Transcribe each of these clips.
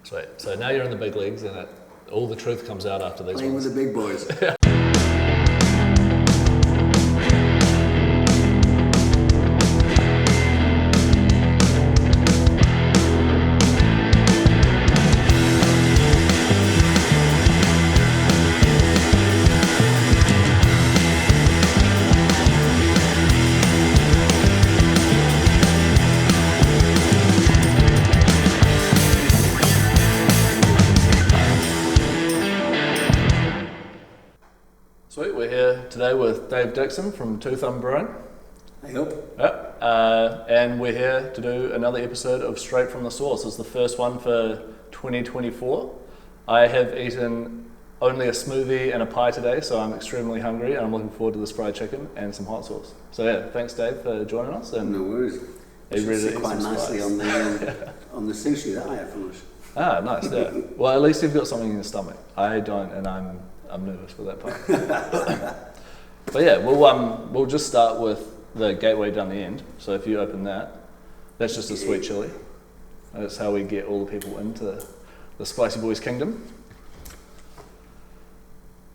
Sweet. So now you're in the big leagues and all the truth comes out after these Playing ones. with the big boys. Sweet, we're here today with Dave Dixon from Two Thumb Brewing. I hope. Yep. And we're here to do another episode of Straight from the Source. It's the first one for 2024. I have eaten only a smoothie and a pie today, so I'm extremely hungry and I'm looking forward to this fried chicken and some hot sauce. So yeah, thanks Dave for joining us. And No worries. It really sit is quite some nicely spice. on the on the sushi that I had for lunch. Ah, nice, yeah. Well, at least you've got something in your stomach. I don't, and I'm nervous for that part. But yeah, we'll just start with the gateway down the end. So if you open that, that's just a sweet chili. That's how we get all the people into the Spicy Boys kingdom.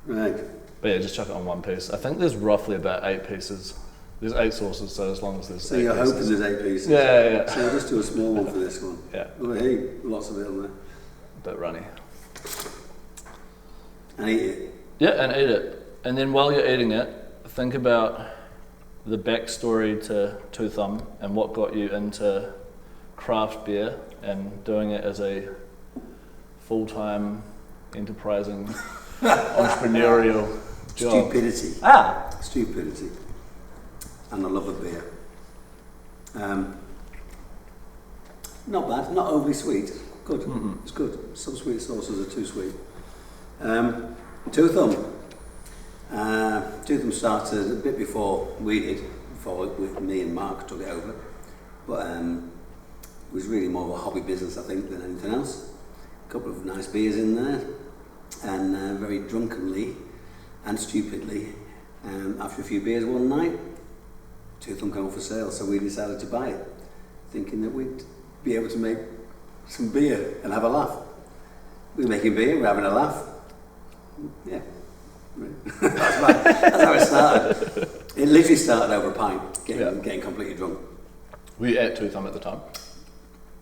Right. But yeah, just chuck it on one piece. I think there's roughly about 8 pieces. There's 8 sauces, so as long as there's So 8 you're pieces. hoping there's 8 pieces? Yeah. So we'll just do a small one for this one. Yeah. Oh, hey, lots of it on there. A bit runny. And eat it. Yeah, and eat it. And then while you're eating it, think about the backstory to Two Thumb and what got you into craft beer and doing it as a full-time, enterprising, entrepreneurial job. Stupidity. Ah! Stupidity. And the love of beer. Not bad, not overly sweet. Good. Mm-mm. It's good. Some sweet sauces are too sweet. Two Thumb. Two Thumb started a bit before we did, before me and Mark took it over. But it was really more of a hobby business, I think, than anything else. A couple of nice beers in there, and very drunkenly and stupidly, after a few beers one night, Two Thumb came up for sale, so we decided to buy it, thinking that we'd be able to make some beer and have a laugh. We were making beer, we're having a laugh. Yeah. that's how it started. It literally started over a pint, getting completely drunk. Were you at Two Thumb at the time?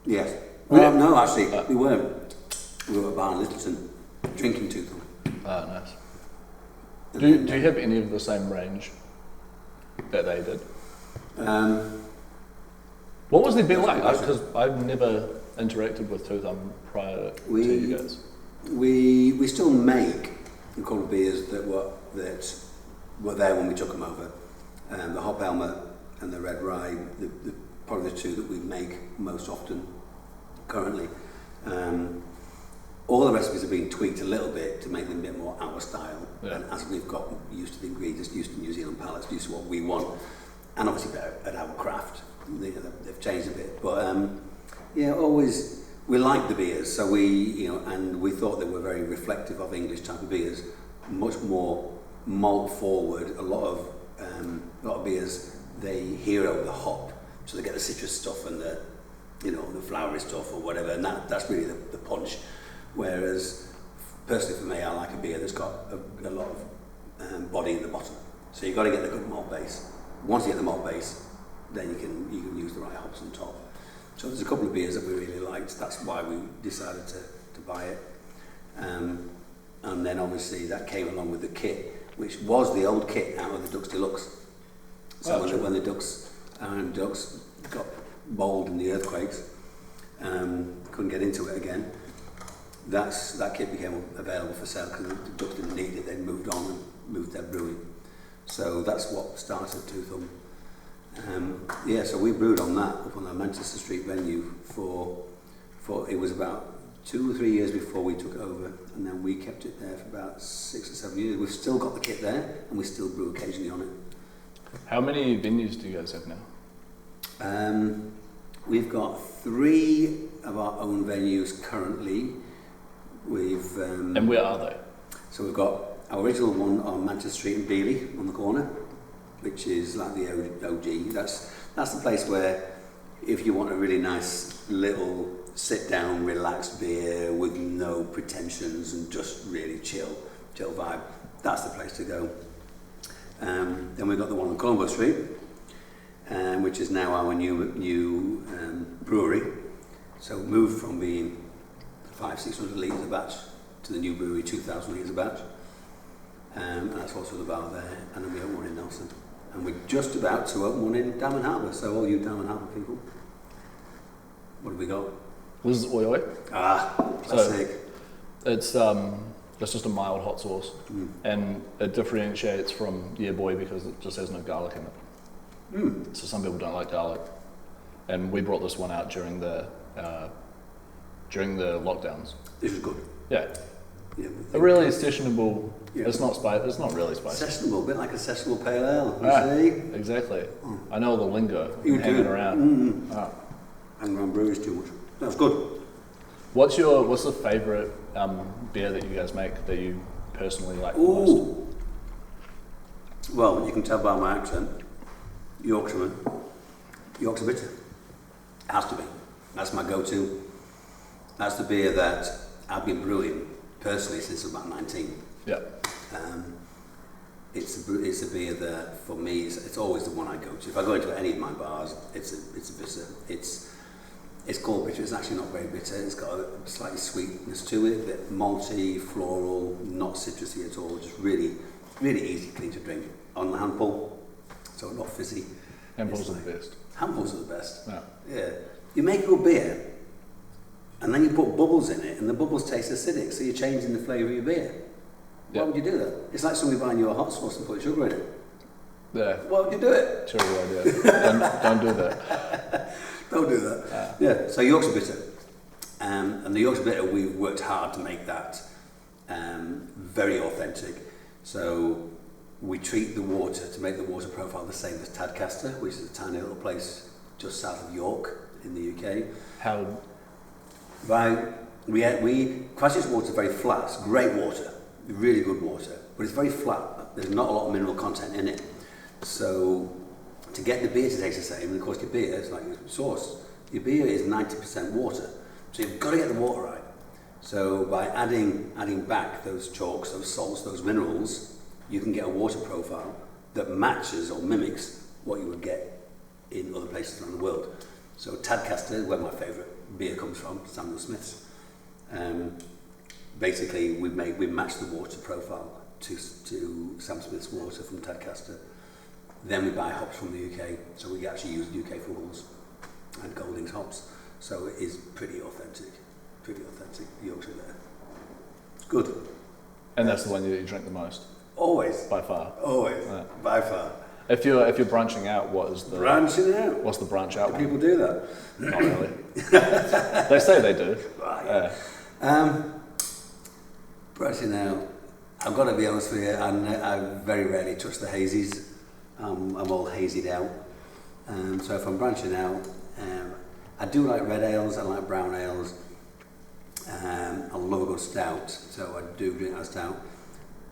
Yes. Yeah. No, actually, we weren't. We were at a bar in Littleton, drinking Two Thumb. Ah, nice. And Do then, you have any of the same range that they did? What was their beer like? Because I've never interacted with Two Thumb prior to you guys. We still make a couple of beers that were there when we took them over. The Hop Helmet and the Red Rye, probably the two that we make most often currently. All the recipes have been tweaked a little bit to make them a bit more our style. Yeah. And as we've got used to the ingredients, used to New Zealand palates, used to what we want, and obviously at our craft, they've changed a bit. But always. We liked the beers, so and we thought they were very reflective of English type of beers, much more malt forward. A lot of beers, they hero the hop, so they get the citrus stuff and the flowery stuff or whatever, and that's really the punch. Whereas, personally for me, I like a beer that's got a lot of body in the bottom. So you've got to get the good malt base. Once you get the malt base, then you can use the right hops on top. So there's a couple of beers that we really liked. That's why we decided to buy it. And then obviously that came along with the kit, which was the old kit out of the Ducks Deluxe. So when the Iron Ducks got bowled in the earthquakes, couldn't get into it again. That kit became available for sale because the Ducks didn't need it. They moved on and moved their brewing. So that's what started Two Thumb. So we brewed on that up on our Manchester Street venue for it was about 2 or 3 years before we took it over, and then we kept it there for about 6 or 7 years. We've still got the kit there, and we still brew occasionally on it. How many venues do you guys have now? We've got 3 of our own venues currently. And where are they? So we've got our original one on Manchester Street in Beeley on the corner, which is like the OG. That's the place where if you want a really nice little sit down, relaxed beer with no pretensions and just really chill vibe. That's the place to go. Then we've got the one on Colombo Street, which is now our new brewery. So we moved from being 500-600 litres a batch to the new brewery, 2,000 litres a batch. And that's also the bar there. And then we open one in Nelson. And we're just about to open one in Diamond Harbour. So all you Diamond Harbour people, what have we got? This is Oi Oi. Classic. So it's just a mild hot sauce, and it differentiates from Yeah Boy because it just has no garlic in it. So some people don't like garlic, and we brought this one out during the lockdowns. This is good. Yeah. Yeah, A really sessionable. Yeah. It's not spicy. It's not really spicy. Sessionable, a bit like a sessionable pale ale. You see? Exactly. I know the lingo. You hanging do. around. Hanging around breweries too much. That's good. What's the favourite beer that you guys make that you personally like the most? Well, you can tell by my accent. Yorkshire Bitter. Has to be. That's my go-to. That's the beer that I've been brewing personally since about 19. Yeah. It's a beer that for me it's always the one I go to. If I go into any of my bars, it's a bitter. It's called bitter. It's actually not very bitter. It's got a slightly sweetness to it, a bit malty, floral, not citrusy at all. Just really, really easy, clean to drink on the hand pull. So not fizzy. Hand pulls are the best. Hand pulls are the best. Yeah. You make a good beer, and then you put bubbles in it, and the bubbles taste acidic, so you're changing the flavour of your beer. Why would you do that? It's like somebody buying you a hot sauce and putting sugar in it. Yeah. Why would you do it? Terrible idea. don't do that. Don't do that. Yeah. So Yorkshire Bitter, and the Yorkshire Bitter, we've worked hard to make that very authentic. So we treat the water to make the water profile the same as Tadcaster, which is a tiny little place just south of York in the UK. How? Christchurch water is very flat. It's great water, really good water, but it's very flat. There's not a lot of mineral content in it. So to get the beer to taste the same, and of course your beer is like your sauce. Your beer is 90% water, so you've got to get the water right. So by adding back those chalks, those salts, those minerals, you can get a water profile that matches or mimics what you would get in other places around the world. So Tadcaster is where my favourite beer comes from, Samuel Smith's. Basically, we match the water profile to Sam Smith's water from Tadcaster. Then we buy hops from the UK, so we actually use UK Fools and Goldings hops. So it is pretty authentic, Yorkshire there. It's good. And that's the one that you drink the most? Always. By far? Always, by far. If you're branching out, what's the branch out? Do people do that? Not really. They say they do. Right. Branching out, I've got to be honest with you, I very rarely touch the hazies. I'm all hazied out. So if I'm branching out, I do like red ales, I like brown ales. I love a good stout, so I do drink a stout.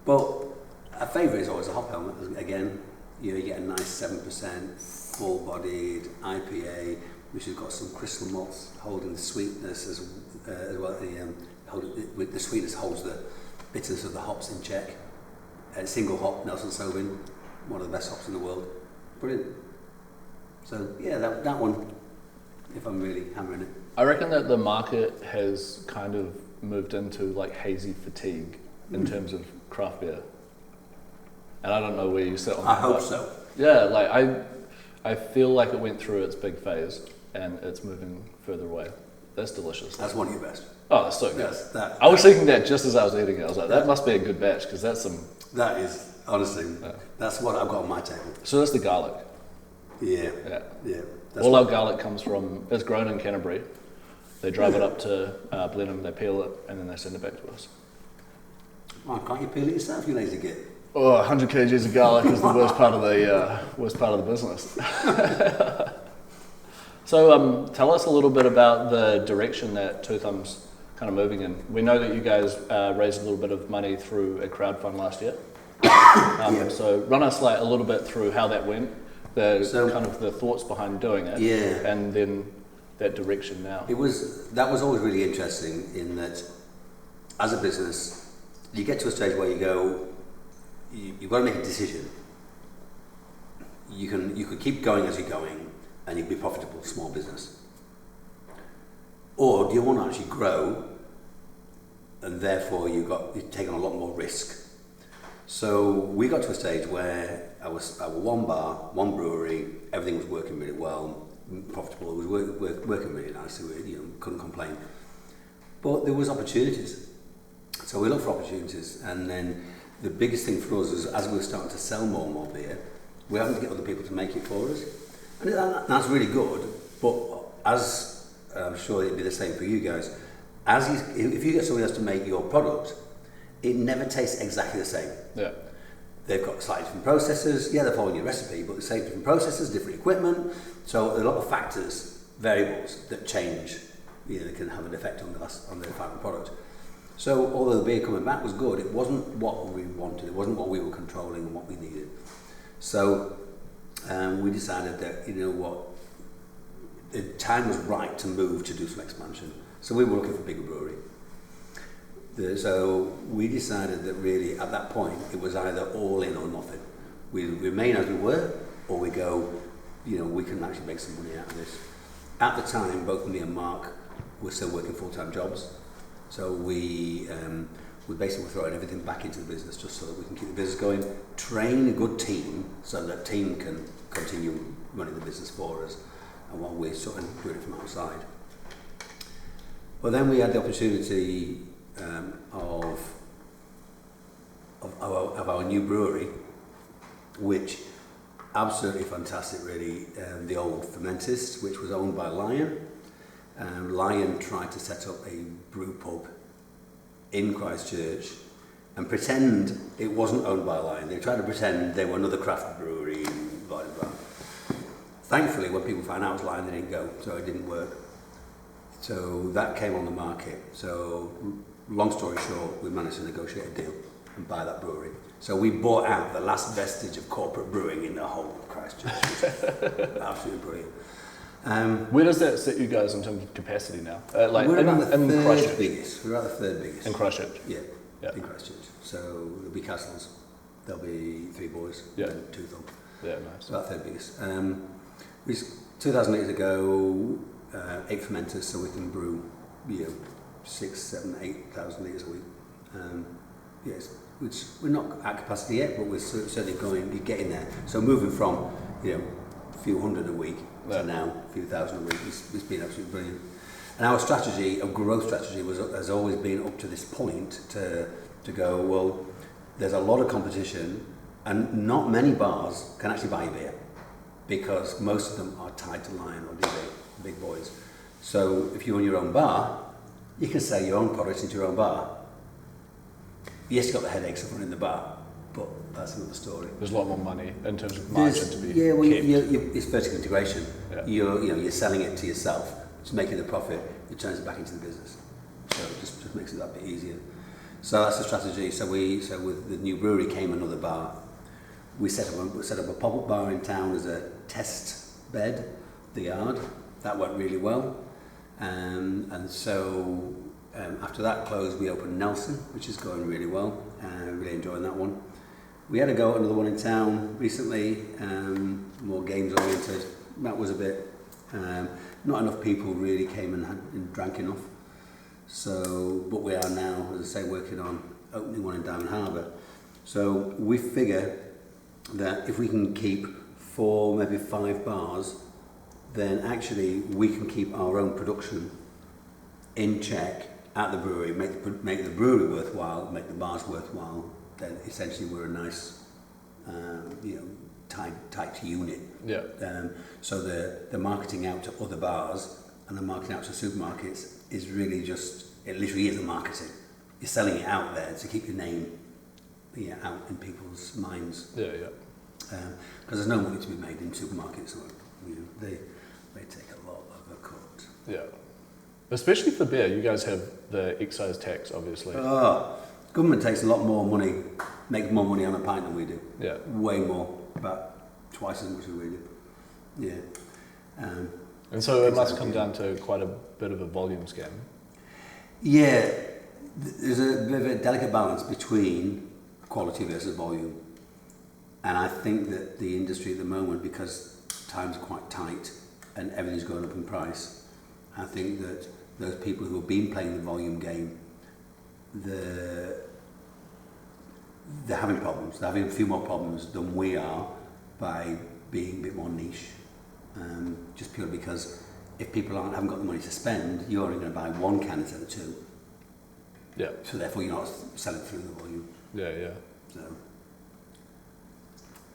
But a favourite is always a hop helmet. Again, you get a nice 7% full-bodied IPA, which has got some crystal malts holding the sweetness as well. The sweetness holds the bitterness of the hops in check. Single hop, Nelson and one of the best hops in the world. Brilliant. So yeah, that one, if I'm really hammering it. I reckon that the market has kind of moved into like hazy fatigue in terms of craft beer. And I don't know where you sit on that. I hope so. Yeah, like I feel like it went through its big phase and it's moving further away. That's delicious. That's one of your best. Oh, that's so good. Yes, I was thinking that just as I was eating it. I was like, that must be a good batch because that's some... That is, honestly, that's what I've got on my table. So that's the garlic. Yeah. All our garlic comes from, it's grown in Canterbury. They drive it up to Blenheim, they peel it, and then they send it back to us. Why can't you peel it yourself, you lazy git? Oh, 100 kgs of garlic is the worst part of the business. So tell us a little bit about the direction that Two Thumb's kind of moving in. We know that you guys raised a little bit of money through a crowdfund last year. So run us like a little bit through how that went, kind of the thoughts behind doing it, and then that direction now? That was always really interesting in that, as a business, you get to a stage where you go, you've got to make a decision. You could keep going as you're going, and you'd be profitable, small business. Or do you want to actually grow, and therefore you've taken a lot more risk? So we got to a stage where I was one bar, one brewery, everything was working really well, profitable, it was working really nicely, couldn't complain. But there was opportunities. So we looked for opportunities, and then the biggest thing for us is, as we were starting to sell more and more beer, we having to get other people to make it for us. And that's really good, but as I'm sure it'd be the same for you guys, if you get somebody else to make your product, it never tastes exactly the same. Yeah. They've got slightly different processes. Yeah, they're following your recipe, but the same different processes, different equipment. So a lot of factors, variables that change, that can have an effect on the final product. So although the beer coming back was good, it wasn't what we wanted. It wasn't what we were controlling and what we needed. So we decided that, the time was right to move to do some expansion. So we were looking for a bigger brewery. So we decided that really at that point it was either all in or nothing. We remain as we were, or we go, we can actually make some money out of this. At the time, both me and Mark were still working full-time jobs. So we basically were throwing everything back into the business just so that we can keep the business going, train a good team so that team can continue running the business for us, and while we're sort of doing it from outside. Well, then we had the opportunity of our new brewery, which absolutely fantastic, really. The old Fermentist, which was owned by Lion. Lion tried to set up a brew pub in Christchurch and pretend it wasn't owned by Lion. They tried to pretend they were another craft brewery and blah, blah, blah. Thankfully, when people found out it was Lion, they didn't go, so it didn't work. So that came on the market. So long story short, we managed to negotiate a deal and buy that brewery. So we bought out the last vestige of corporate brewing in the whole of Christchurch. Absolutely brilliant. Where does that set you guys in terms of capacity now? We're about the third biggest. We're about the third biggest. In Christchurch? Yeah, in Christchurch. So there'll be Castles, there'll be 3 boys, and Two Thumb. Yeah, nice. About third biggest. 2,000 litres ago, 8 fermenters, so we can brew 6, 7, 8,000 litres a week. Which we're not at capacity yet, but we're certainly getting there. So moving from a few hundred a week to now a few thousand a week, it's been absolutely brilliant. And our strategy, our growth strategy, has always been up to this point to go, well, there's a lot of competition, and not many bars can actually buy beer, because most of them are tied to Lion or the big boys. So if you own your own bar, you can sell your own products into your own bar. Yes, you've got the headaches of running the bar, but that's another story. There's a lot more money in terms of margin to be kept. It's vertical integration. Yeah. You're selling it to yourself, it's making the profit, it turns it back into the business. So it just makes it that bit easier. So that's the strategy. So with the new brewery came another bar. We set up a pop-up bar in town as a test bed, the Yard. That went really well. And so after that closed, we opened Nelson, which is going really well. Really enjoying that one. We had a go at another one in town recently, more games oriented. That was a bit, not enough people really came and drank enough. So, but we are now, as I say, working on opening one in Diamond Harbour. So we figure that if we can keep 4, maybe 5 bars, then actually we can keep our own production in check at the brewery, make the brewery worthwhile, make the bars worthwhile. Then essentially we're a nice, tight unit. Yeah. So the marketing out to other bars and the marketing out to supermarkets is really it literally is the marketing. You're selling it out there to keep your name out in people's minds. Yeah. Because there's no money to be made in supermarkets. They take a lot of a cut. Yeah. Especially for beer, you guys have the excise tax, obviously. Government takes a lot more money, makes more money on a pint than we do. Yeah. Way more, about twice as much as we do. Yeah. And so it must come down to quite a bit of a volumes game. Yeah, there's a bit of a delicate balance between quality versus volume. And I think that the industry at the moment, because times are quite tight and everything's going up in price, I think that those people who have been playing the volume game, they're having problems. They're having a few more problems than we are by being a bit more niche. Just purely because if people haven't got the money to spend, you're only going to buy one can instead of two. Yeah. So therefore you're not selling through the volume. Yeah. So.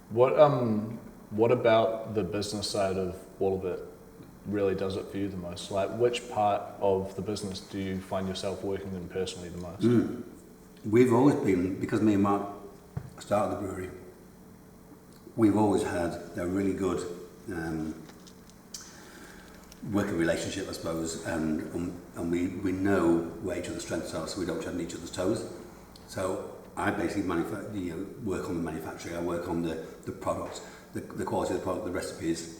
What about the business side of all of it really does it for you the most? Like, which part of the business do you find yourself working in personally the most? We've always been, because me and Mark started the brewery, we've always had a really good working relationship, I suppose, and we know where each other's strengths are, so we don't tread on each other's toes. So I basically work on the manufacturing, I work on the products, the quality of the product, the recipes,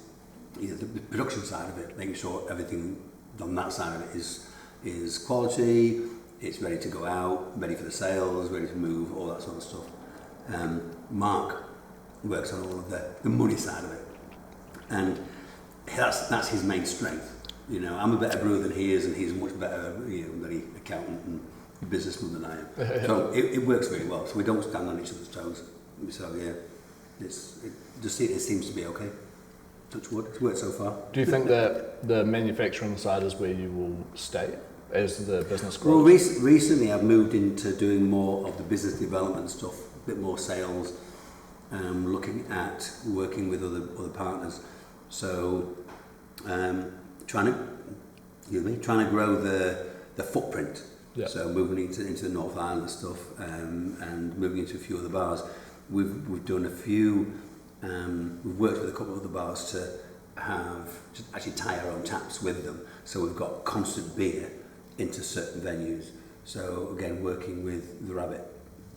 the production side of it, making sure everything on that side of it is quality, it's ready to go out, ready for the sales, ready to move, all that sort of stuff. Mark works on all of the money side of it, and that's his main strength. I'm a better brewer than he is, and he's a much better bloody accountant and businessman than I am. So it works very well. So we don't stand on each other's toes. So yeah, it seems to be okay. Touch wood, it's worked so far. Do you think that the manufacturing side is where you will stay as the business grows? Well, recently I've moved into doing more of the business development stuff, a bit more sales, looking at working with other partners. So trying to grow the footprint. Yeah. So moving into the North Island stuff, and moving into a few other bars. We've done a few. We've worked with a couple of other bars to actually tie our own taps with them. So we've got constant beer into certain venues. So again, working with the Rabbit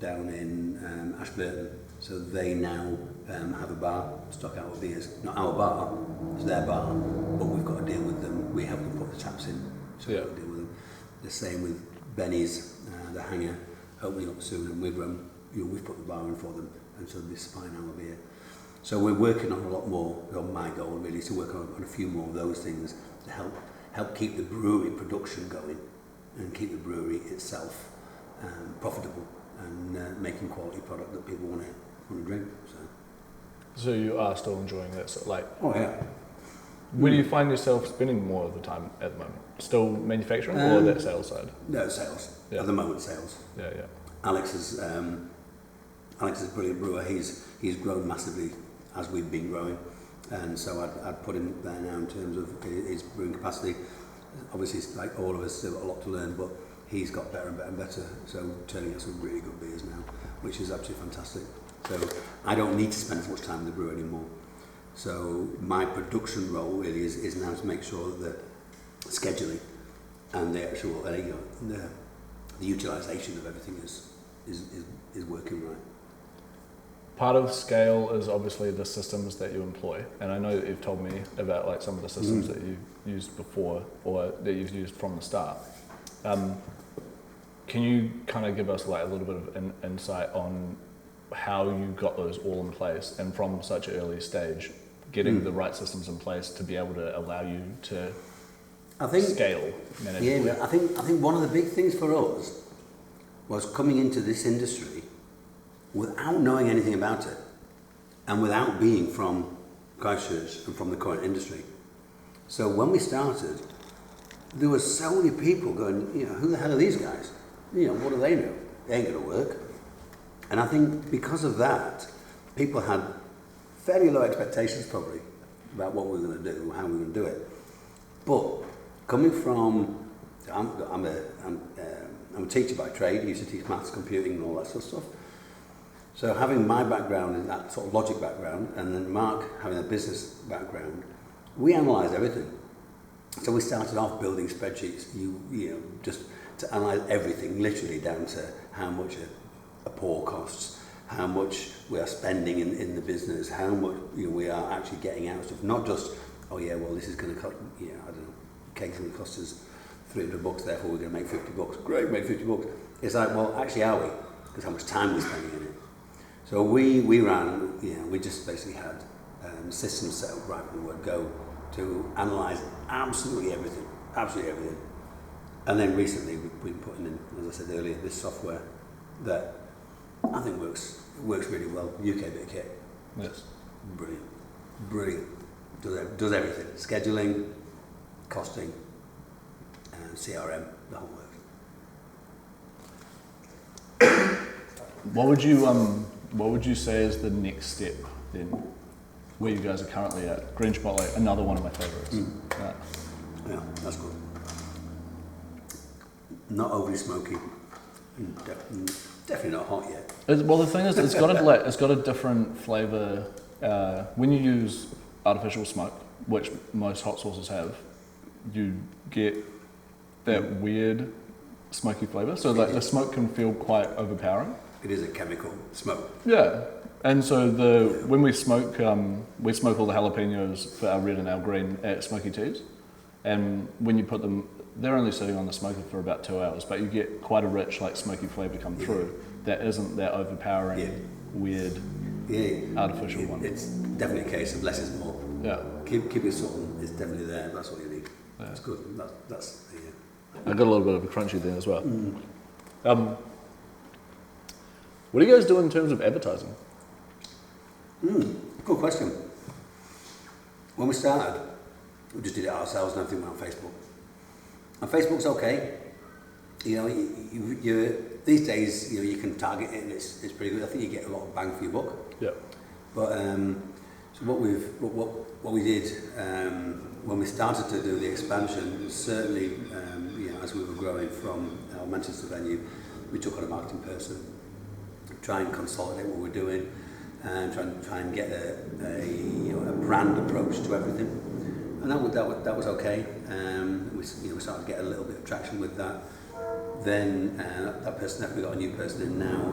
down in Ashburton. So they now have a bar, stock our beers. Not our bar, it's their bar, but we've got to deal with them. We help them put the taps in, so we've got to deal with them. The same with Benny's, the Hangar, opening up soon, and we've put the bar in for them, and so they're supplying our beer. So we're working on a lot more. On my goal really is to work on a few more of those things to help keep the brewery production going, and keep the brewery itself profitable, and making quality product that people want to drink. So you are still enjoying that, so Oh yeah. Where do you find yourself spending more of the time at the moment? Still manufacturing or that sales side? No, sales. Yeah. At the moment, sales. Yeah. Alex is a brilliant brewer. He's grown massively as we've been growing, and so I'd put him there now in terms of his brewing capacity. Obviously, like all of us, still got a lot to learn, but he's got better and better and better. So turning out some really good beers now, which is absolutely fantastic. So I don't need to spend as much time in the brew anymore. So my production role really is now to make sure that the scheduling and the actual the utilisation of everything is working right. Part of scale is obviously the systems that you employ, and I know that you've told me about some of the systems that you've used before or that you've used from the start. Can you kind of give us a little bit of an insight on how you got those all in place, and from such an early stage, getting the right systems in place to be able to allow you to scale manageably? Yeah, I think one of the big things for us was coming into this industry without knowing anything about it, and without being from Christchurch and from the current industry. So when we started, there were so many people going, who the hell are these guys? What do they know? They ain't going to work. And I think because of that, people had fairly low expectations probably about what we were going to do, how we were going to do it. But coming from, I'm a teacher by trade, I used to teach maths, computing and all that sort of stuff. So having my background in that sort of logic background, and then Mark having a business background, we analysed everything. So we started off building spreadsheets, just to analyse everything, literally down to how much a pour costs, how much we are spending in the business, how much we are actually getting out of stuff, not just oh yeah, well this is going to cost, I don't know, cake's going to cost us $300, therefore we're going to make $50. Great, make $50. It's like, well, actually are we? Because how much time we're spending in it. So we ran, we just basically had systems set up right from the word go to analyse absolutely everything. And then recently we've been putting in, as I said earlier, this software that I think works really well. UK bit of kit. Yes. Brilliant. Does everything. Scheduling, costing, CRM, the whole works. What would you say is the next step then, where you guys are currently at? Green Chipotle, another one of my favourites. Yeah, that's good. Not overly smoky. Definitely not hot yet. Well, the thing is, it's got a different flavour. When you use artificial smoke, which most hot sauces have, you get that weird smoky flavour. So like the smoke can feel quite overpowering. It is a chemical smoke. Yeah, and so when we smoke all the jalapenos for our red and our green at Smoky Teas, and when you put them, they're only sitting on the smoker for about 2 hours, but you get quite a rich like smoky flavour come through. That isn't that overpowering, weird, artificial one. It's definitely a case of less is more. Yeah. Keep it subtle. It's definitely there. That's all you need. Yeah. That's good. That's I got a little bit of a crunchy there as well. What do you guys do in terms of advertising? Good question. When we started, we just did it ourselves and everything went on Facebook. And Facebook's okay. These days, you can target it and it's pretty good. I think you get a lot of bang for your buck. Yeah. But so what we did when we started to do the expansion, certainly, as we were growing from our Manchester venue, we took on a marketing person, try and consolidate what we're doing, and try and get a brand approach to everything. And that was okay. We started to get a little bit of traction with that. Then we got a new person in now,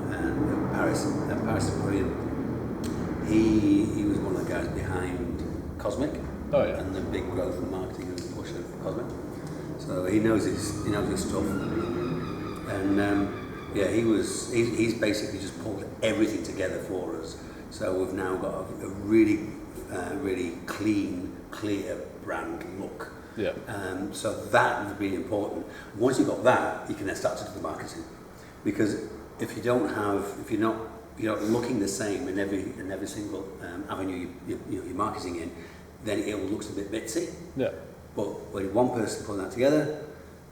Paris is brilliant. He was one of the guys behind Cosmic, and the big growth and marketing and push of Cosmic. So he knows his stuff. And he's basically just pulled everything together for us. So we've now got a really clean, clear brand look. Yeah. So that would be important. Once you've got that, you can then start to do the marketing. Because if you're not looking the same in every single avenue you're marketing in, then it all looks a bit bitsy. Yeah. But when one person pulling that together,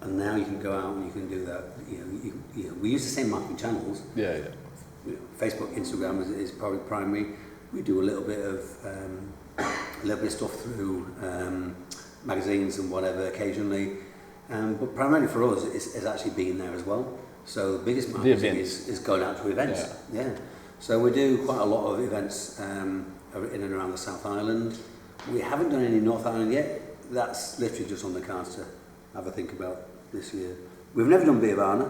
and now you can go out and you can do that. We use the same marketing channels. Yeah. Facebook, Instagram is probably primary. We do a little bit of stuff through magazines and whatever occasionally, but primarily for us is actually being there as well. So the biggest marketing is going out to events. Yeah. So we do quite a lot of events in and around the South Island. We haven't done any North Island yet. That's literally just on the cards to have a think about this year. We've never done Beervana.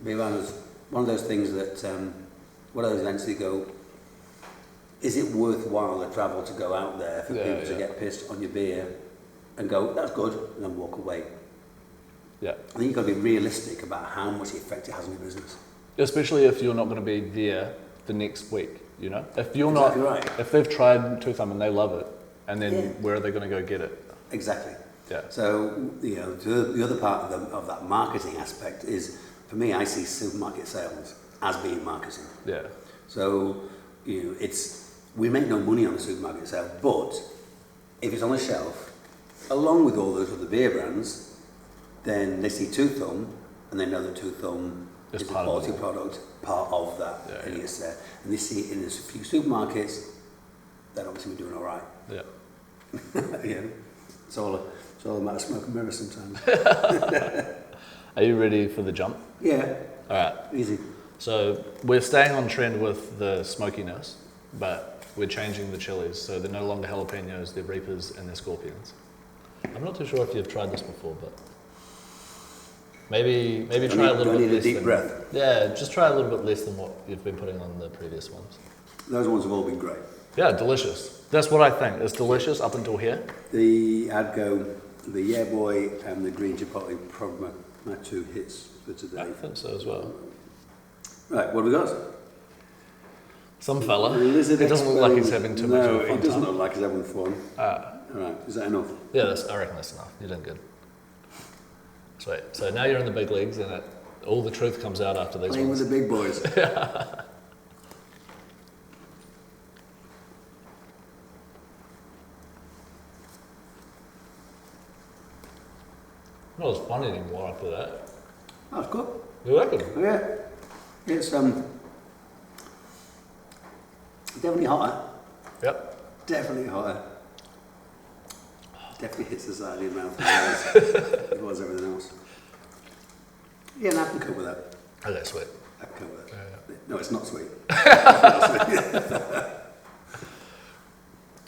Beervana's one of those things that, one of those events you go, is it worthwhile the travel to go out there for people to get pissed on your beer and go, that's good, and then walk away? Yeah. I think you've got to be realistic about how much effect it has on your business. Especially if you're not going to be there the next week, If you're not, right. If they've tried Two Thumb and they love it, and then where are they going to go get it? Exactly. Yeah. So, the other part of that marketing aspect is, for me, I see supermarket sales as being marketing. Yeah. So, we make no money on the supermarket sale, but if it's on the shelf, along with all those other beer brands, then they see Two Thumb and they know that Two Thumb is a quality product, part of that, and it's there. And they see it in a few supermarkets, then obviously we're doing all right. Yeah. It's all a matter of smoke and mirror sometimes. Are you ready for the jump? Yeah. All right. Easy. So we're staying on trend with the smokiness, but we're changing the chilies. So they're no longer jalapenos, they're reapers and they're scorpions. I'm not too sure if you've tried this before, but maybe try a little bit less. Do I need a deep breath? Yeah, just try a little bit less than what you've been putting on the previous ones. Those ones have all been great. Yeah, delicious. That's what I think. It's delicious up until here. I'd go the Yeah Boy and the green chipotle, probably my two hits for today. I think so as well. Right, what have we got? Some fella. Lizard It doesn't look like he's Exposed. having too much of a No, fun it doesn't time. look like he's having fun. Ah, All right, is that enough? yeah, I reckon that's enough. You're doing good. Sweet. So now you're in the big leagues, and all the truth comes out after these Playing ones. with the big boys. Not as fun anymore after that. That's good. You reckon? Yeah, it's definitely hotter. Yep. Definitely hotter. Definitely hits the side of your mouth as it was everything else. Yeah, and I can cope with that. Okay, sweet. I can cope with that. Yeah. No, it's not sweet.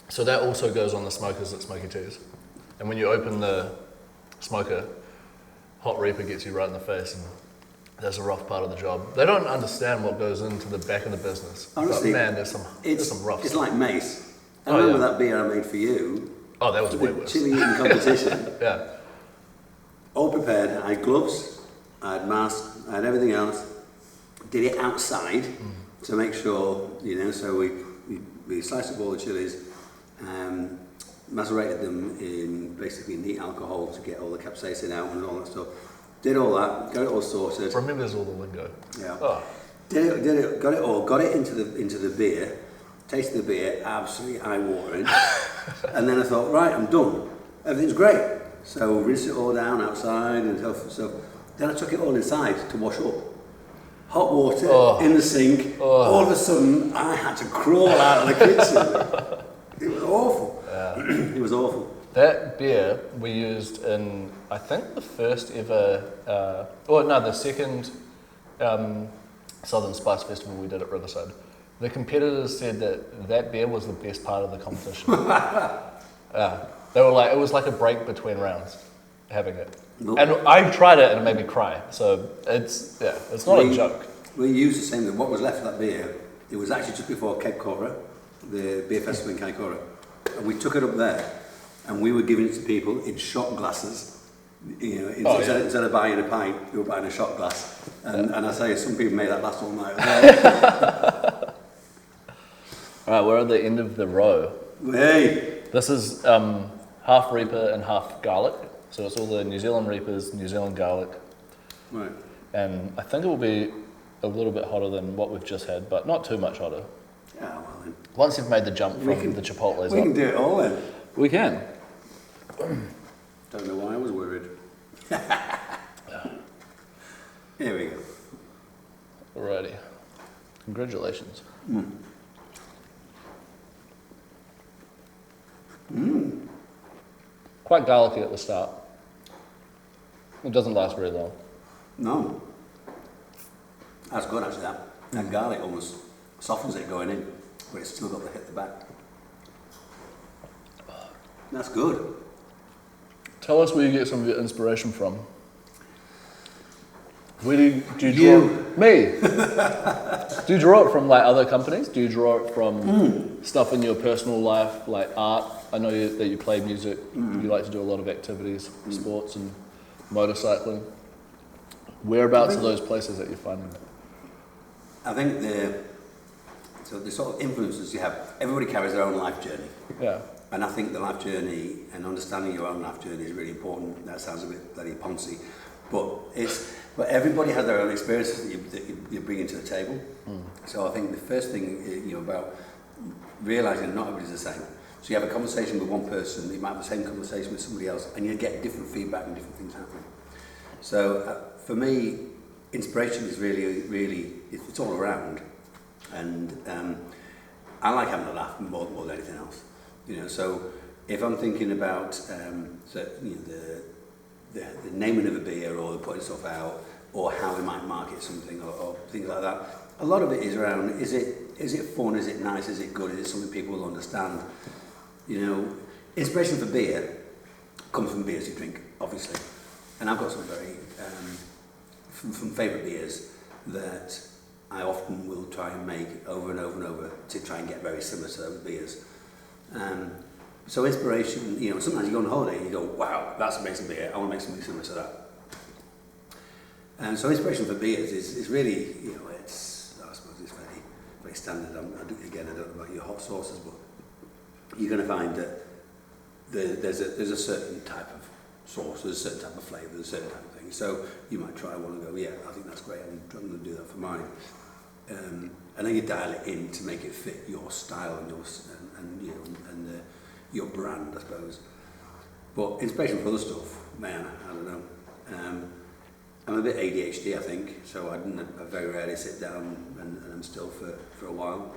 So that also goes on the smokers at Smoky Teas. And when you open the smoker, hot reaper gets you right in the face, and that's a rough part of the job. They don't understand what goes into the back of the business. Honestly, but man, there's some rough It's stuff. like mace. I Oh, remember yeah. that beer I made for you. Oh, that was for way the worse. chili eating competition. Yeah. All prepared. I had gloves, I had mask, I had everything else. Did it outside to make sure, so we sliced up all the chilies, macerated them in basically neat alcohol to get all the capsaicin out and all that stuff. Did all that, got it all sorted. Remembers all the lingo. Yeah. Oh, Did it, got it all, got it into the beer, tasted the beer, absolutely eye-watering. And then I thought, right, I'm done. Everything's great. So rinse it all down outside and so then I took it all inside to wash up. Hot water in the sink. All of a sudden, I had to crawl out of the kitchen. It was awful. yeah. It was awful. That beer we used in, I think, the first ever, the second Southern Spice Festival we did at Riverside. The competitors said that beer was the best part of the competition. They were like, it was like a break between rounds, having it. Nope. And I tried it and it made me cry. So it's not a joke. We used the same, what was left of that beer, it was actually just before Cape Coral, the beer festival in Cape Coral. And we took it up there and we were giving it to people in shot glasses. Instead of buying a pint, we were buying a shot glass. And I say, some people made that last all night as well. All right, we're at the end of the row. Hey! This is half Reaper and half garlic. So it's all the New Zealand Reapers, New Zealand garlic. Right. And I think it will be a little bit hotter than what we've just had, but not too much hotter. Yeah, well then. Once you've made the jump from the Chipotles We can up. do it all then. We can. Don't know why I was worried. Here we go. Alrighty. Congratulations. Quite garlicky at the start. It doesn't last very long. No. That's good actually, that. That garlic almost softens it going in, but it's still got to hit the back. That's good. Tell us where you get some of your inspiration from. Where do you draw me? Do you draw it from like other companies? Do you draw it from stuff in your personal life, like art? I know that you play music. You like to do a lot of activities, sports and motorcycling. Whereabouts are those places that you're finding it? I think the sort of influences you have, everybody carries their own life journey. Yeah. And I think the life journey and understanding your own life journey is really important. That sounds a bit bloody poncy, but everybody has their own experiences that you bring into the table. So I think the first thing about realising not everybody's the same. So you have a conversation with one person, you might have the same conversation with somebody else, and you get different feedback and different things happening. So for me, inspiration is really it's all around, and I like having a laugh more than anything else. So if I'm thinking about the naming of a beer or putting stuff out or how we might market something or things like that, a lot of it is around, is it fun, is it nice, is it good, is it something people will understand? Inspiration for beer comes from beers you drink, obviously. And I've got some very, from favourite beers that I often will try and make over and over and over to try and get very similar to those beers. So inspiration, you know, sometimes you go on holiday and you go, wow, that's amazing beer, I want to make something similar to that. And so inspiration for beers is really, you know, I suppose it's very, very standard. I don't know about your hot sauces, but you're going to find that there's a certain type of sauce, there's a certain type of flavour, there's a certain type of thing. So you might try one and go, yeah, I think that's great, I'm going to do that for mine. And then you dial it in to make it fit your style and your brand, I suppose. But inspiration for other stuff, man, I don't know. I'm a bit ADHD, I think, so I very rarely sit down and I'm still for a while.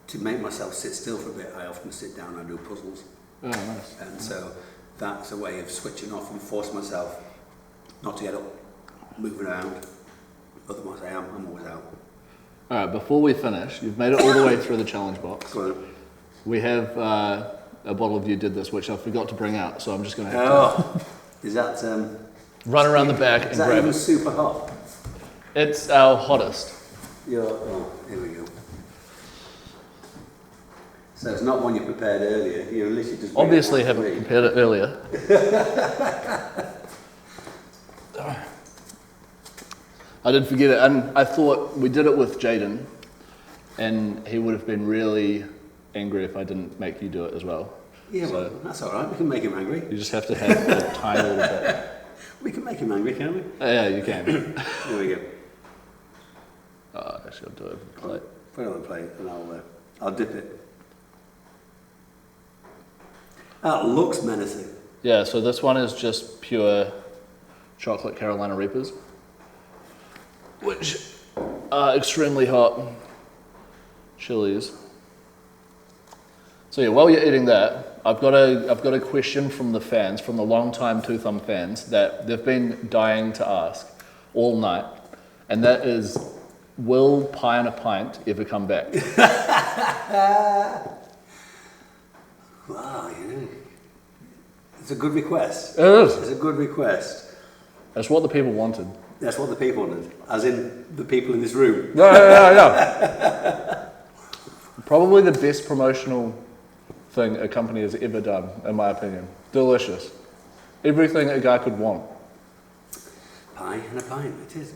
To make myself sit still for a bit, I often sit down and I do puzzles. Oh, nice. And so that's a way of switching off and forcing myself not to get up, moving around. Otherwise I'm always out. Alright, before we finish, you've made it all the way through the challenge box. Go on. We have a bottle of You Did This, which I forgot to bring out, so I'm just going to have to... Is that... run around the back and is that grab even it. super hot? It's our hottest. Here we go. So it's not one you prepared earlier. You literally just Obviously haven't prepared it earlier. I did forget it, and I thought we did it with Jaden, and he would have been really angry if I didn't make you do it as well. Yeah, so well, that's all right. We can make him angry. you just have to have a tiny little bit. We can make him angry, can't we? Yeah, you can. There we go. Oh, actually, I'll do it over the plate. Put it on the plate, and I'll dip it. That looks menacing. Yeah, so this one is just pure chocolate Carolina Reapers, which are extremely hot chilies. So yeah, while you're eating that, I've got a question from the fans, from the long-time Two Thumb fans, that they've been dying to ask all night, and that is, will Pie and a Pint ever come back? Wow, yeah. It's a good request. It is. It's a good request. That's what the people wanted. That's what the people wanted, as in the people in this room. Yeah. Probably the best promotional thing a company has ever done, in my opinion. Delicious. Everything a guy could want. Pie and a pint, it is.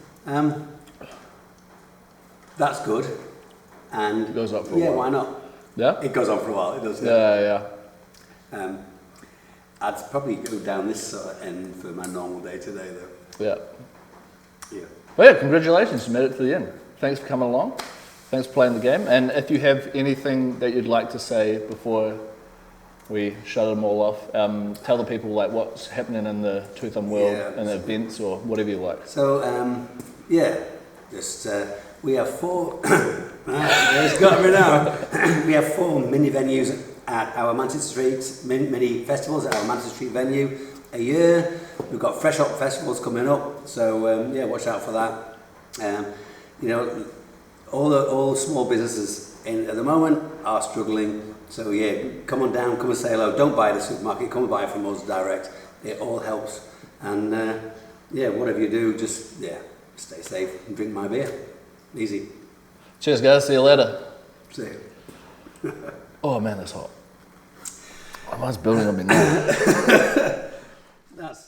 That's good. And It goes up for a while. yeah, why not? Yeah? It goes on for a while, it does. Yeah. I'd probably go down this sort of end for my normal day today, though. Yeah. Yeah. Well, yeah, congratulations, you made it to the end. Thanks for coming along. Thanks for playing the game. And if you have anything that you'd like to say before we shut them all off, tell the people like what's happening in the Two Thumb world and events or whatever you like. So, we have 4, it's got me now. We have 4 mini venues at our Manchester Street, mini festivals at our Manchester Street venue a year. We've got Fresh Hop festivals coming up, so watch out for that. All the small businesses at the moment are struggling, so come on down, come and say hello. Don't buy at the supermarket, come and buy it from us direct. It all helps, and whatever you do, just stay safe and drink my beer. Easy. Cheers, guys. See you later. See you. Oh man, that's hot. Mine's building on me now. That's